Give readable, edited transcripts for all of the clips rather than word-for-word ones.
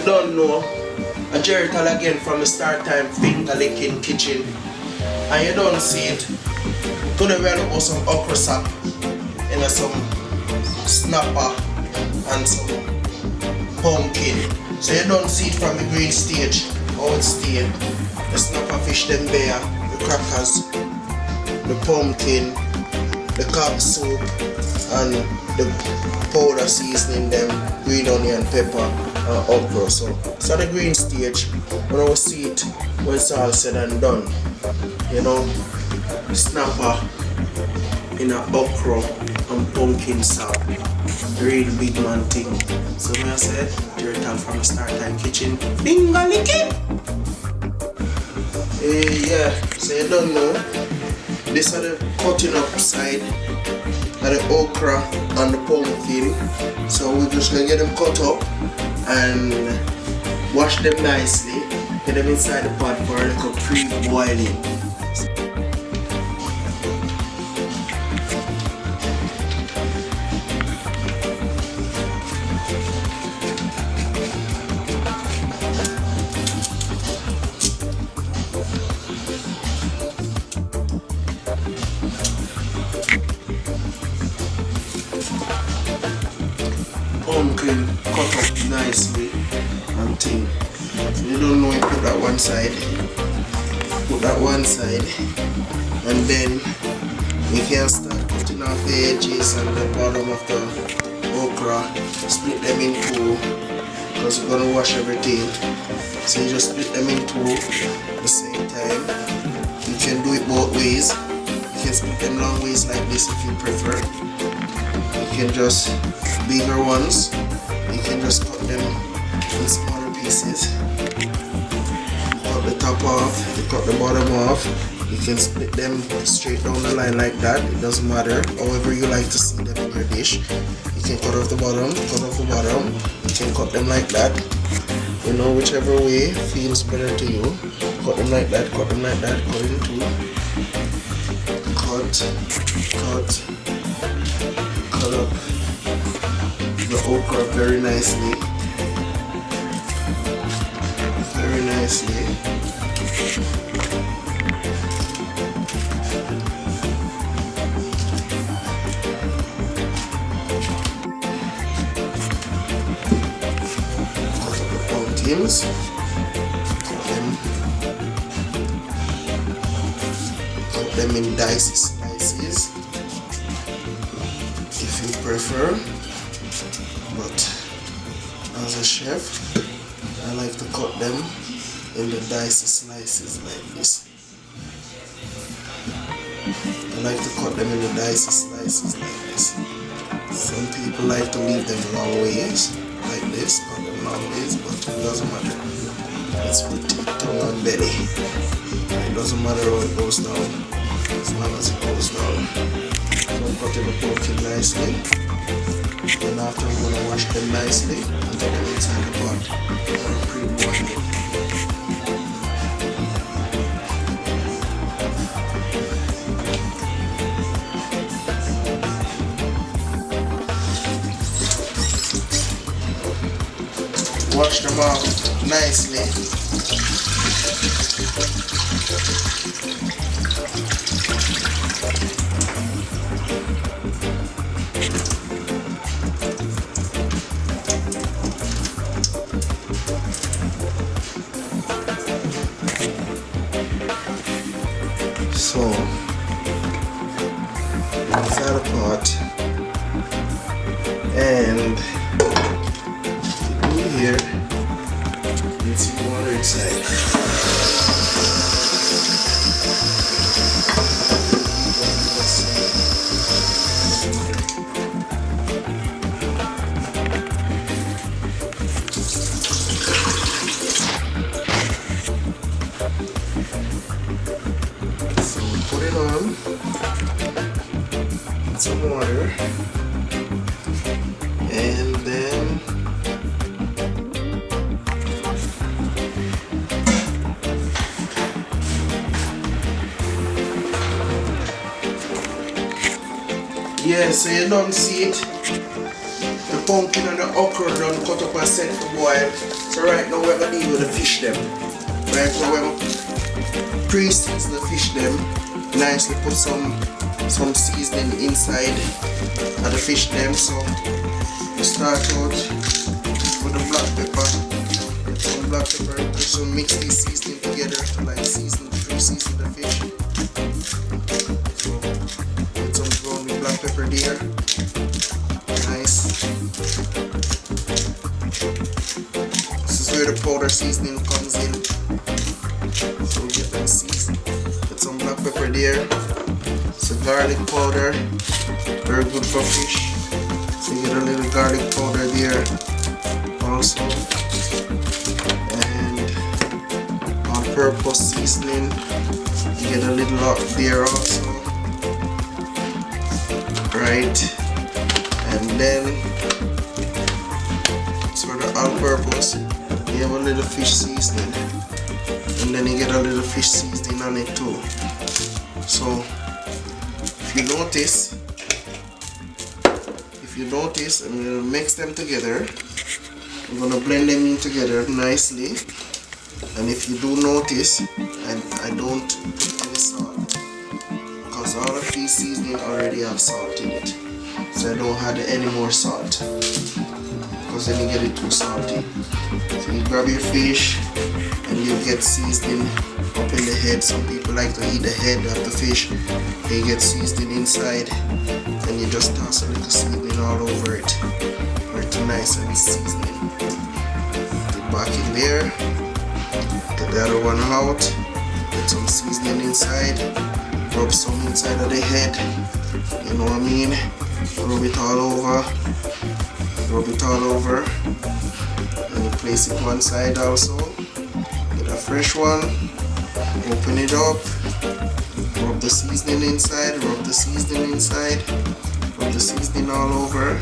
You don't know. A Jerital again from the start time finger licking kitchen. And you don't see it. Today we are looking for some okra sap and some snapper and some pumpkin. So you don't see it from the green stage. How it's stayed. The snapper fish them there, the crackers, the pumpkin, the cob soup and the powder seasoning them, green onion, pepper and okra. So the green stage, when we see it when it's all said and done, you know, snapper in a okra and pumpkin soup, real big man thing. So when I said, Jerital from the start time kitchen, finger licking. Yeah, so you don't know, this are the cutting up side of the okra and the pumpkin. So we're just gonna get them cut up and wash them nicely, get them inside the pot for a little pre-boiling. Pumpkin cut up nicely and thin. So you don't know, you put that one side, and then you can start cutting off the edges and the bottom of the okra, split them in two because we're going to wash everything. So you just split them in two at the same time. You can do it both ways. You can split them long ways like this if you prefer. You can just bigger ones, you can just cut them in smaller pieces. You cut the top off, you cut the bottom off. You can split them straight down the line like that, it doesn't matter. However you like to see them in your dish. You can cut off the bottom, you can cut them like that. You know, whichever way feels better to you. Cut them like that, cut in two. Cut up the okra very nicely. Cut up the pumpkins. Cut them in dicey slices if you prefer. But as a chef, I like to cut them in the dicey slices like this. Some people like to leave them long ways like this, cut them long ways, but it doesn't matter. It's pretty tongue and belly. It doesn't matter how it goes down, as long as it goes down. So I'm cutting the pumpkin nicely. Then after we're going to wash them nicely and get them inside the pot for pre-boiling. Wash them off nicely. So, inside the pot, and here, you see water inside. Put it on, put some water, and then yeah, so you don't see it. The pumpkin and the okra done cut up and set for boil. So right now we're gonna deal with the fish them. Right, so we're gonna pre-season the fish them. Nicely put some seasoning inside of the fish them. So we start out with the black pepper. Some black pepper, so mix these seasoning together to like pre-season the fish. So put some ground with black pepper there. Nice. This is where the powder seasoning comes in. So we get them seasoned. Put some black pepper there. So garlic powder, very good for fish. So you get a little garlic powder there also. And on purpose seasoning, you get a little lot there also. Right. And then for the all-purpose, you have a little fish seasoning, and then you get a little fish seasoning on it too. So if you notice, I'm gonna mix them together. I'm gonna blend them in together nicely. And if you do notice, I don't put any salt because all of these seasoning already have salt in it. So I don't add any more salt because then you get it too salty. So you grab your fish and you get seasoning up in the head. Some people like to eat the head of the fish. You get seasoning inside and you just toss a little seasoning all over it. Right, nice and seasoning. Put it back in there. Get the other one out. Put some seasoning inside. Rub some inside of the head. You know what I mean? Rub it all over. Rub it all over. And you place it one side also. Get a fresh one. Open it up. Rub the seasoning inside. Rub the seasoning inside. Rub the seasoning all over.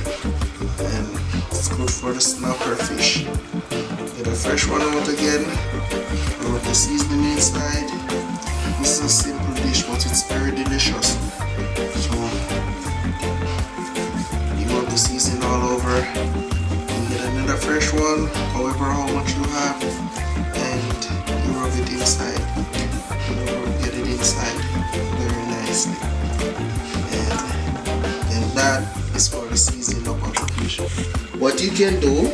And it's good for the snapper fish. Get a fresh one out again. Rub the seasoning inside. This is a simple dish, but it's very delicious. So the seasoning all over, and get another fresh one, however how much you have, and you rub it inside. Get it inside very nicely, and that is for the seasoning up of the fish. What you can do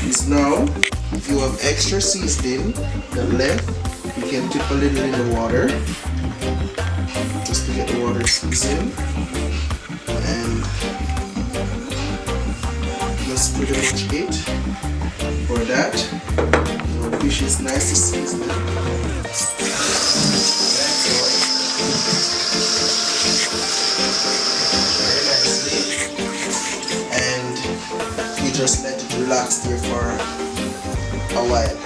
is now, if you have extra seasoning that left, you can dip a little in the water just to get the water seasoned, and that's pretty much it for that. The fish is nicely seasoned. Very nicely. And you just let it relax there for a while.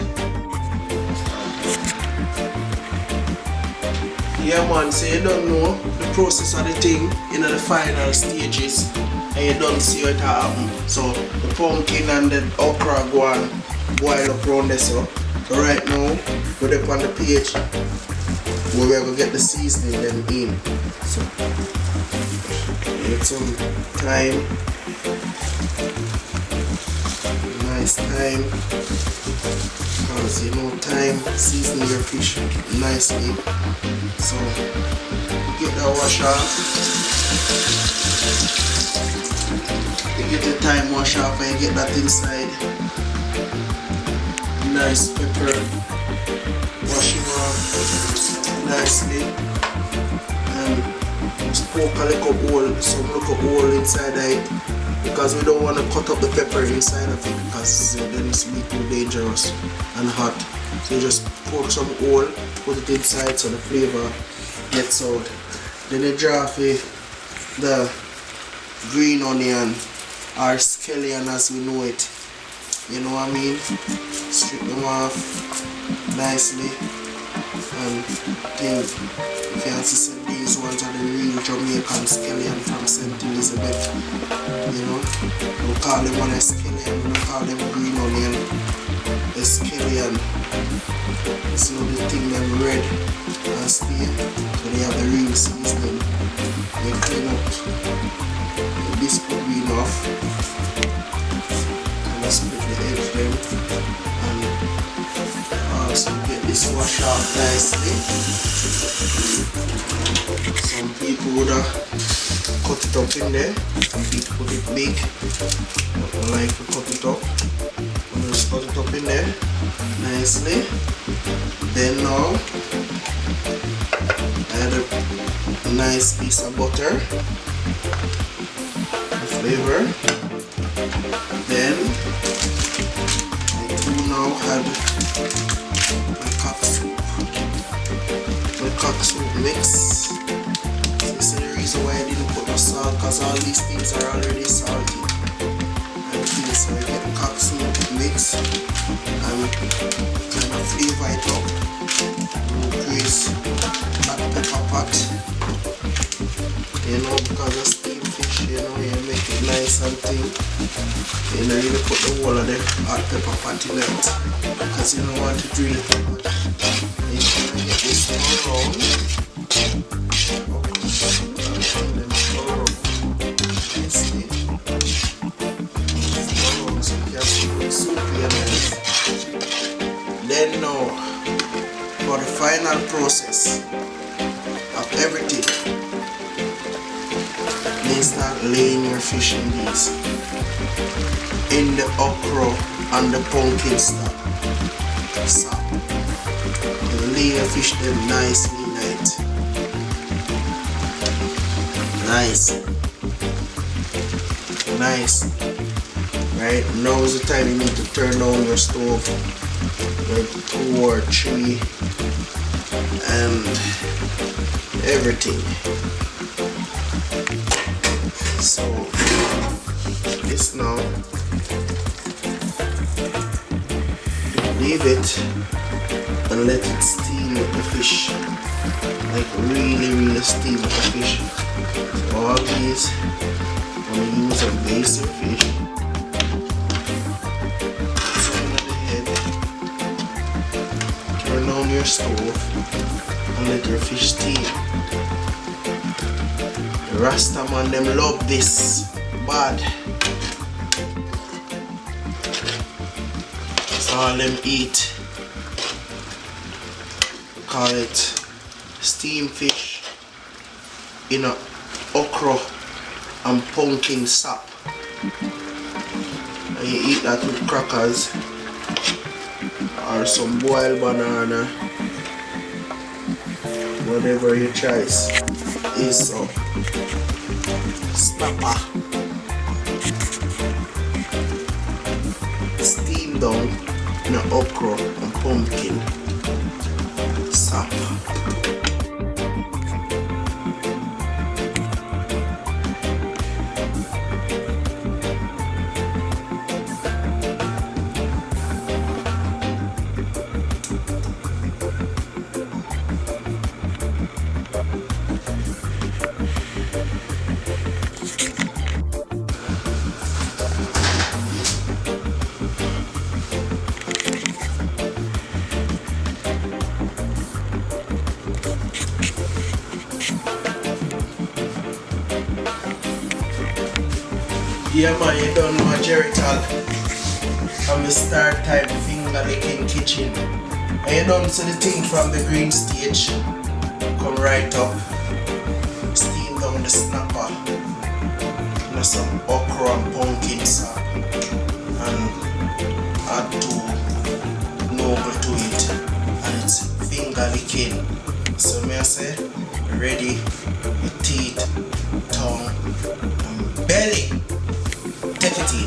Yeah man, so you don't know the process of the thing in the final stages. And you don't see what happen. So the pumpkin and the okra go and boil up around there. So right now we're up on the page where we're gonna get the seasoning them in. So get some thyme, nice thyme, because you know thyme season your fish nicely. So get that wash off. You get the thyme wash off and you get that inside. Nice pepper. Wash it off nicely. And just poke a little hole, some little hole inside of it, because we don't want to cut up the pepper inside of it, because then it's be too dangerous and hot. So you just poke some hole, put it inside so the flavor gets out. Then you drop the green onion or scallion as we know it. You know what I mean? Strip them off nicely. And then you can see these ones are the real Jamaican scallion from St. Elizabeth. You know? We call them one a scallion, we call them green onion. A scallion. So the thing them red and stay. So they have the real seasoning. You clean up the biscuit green off. wash off nicely. Some people would have cut it up in there. Some people put it big. I like to cut it up. I'm just cut it up in there nicely. Then now add a nice piece of butter, the flavor. Then I do now add my cock soup mix. This is the reason why I didn't put no salt, because all these things are already salty. So I get the cock soup mix and kind of flavor it up. Increase that pepper pot, you know, because of steamed fish, you know, you make it nice and thin. You know, you put the whole of the hot pepper pot in it because you don't want it really hot. And you can get this all around. Then now for the final process of everything, you start laying your fish in these, in the okra and the pumpkin stock. You lay your fish them nicely light. Nice. Right, now is the time you need to turn on your stove, like 2 or 3 and everything. So this now, leave it and let it steam with the fish, like really steam with the fish. So all these, I'm going to use a base of fish. Turn on your stove and let your fish steam. The Rasta man them love this bad. That's all them eat. Call it steamed fish in a okra and pumpkin sap. And you eat that with crackers or some boiled banana, whatever your choice is. So snapper steamed down in an okra and pumpkin sap. Yeah man, you don't know Jerital from the start type finger licking kitchen. And you don't see the thing from the green stage. Come right up, steam down the snapper, you know, some okra and pumpkin sap, and add to noble to it, and it's finger licking. So may I say, ready, your teeth, tongue, and belly. Take it in.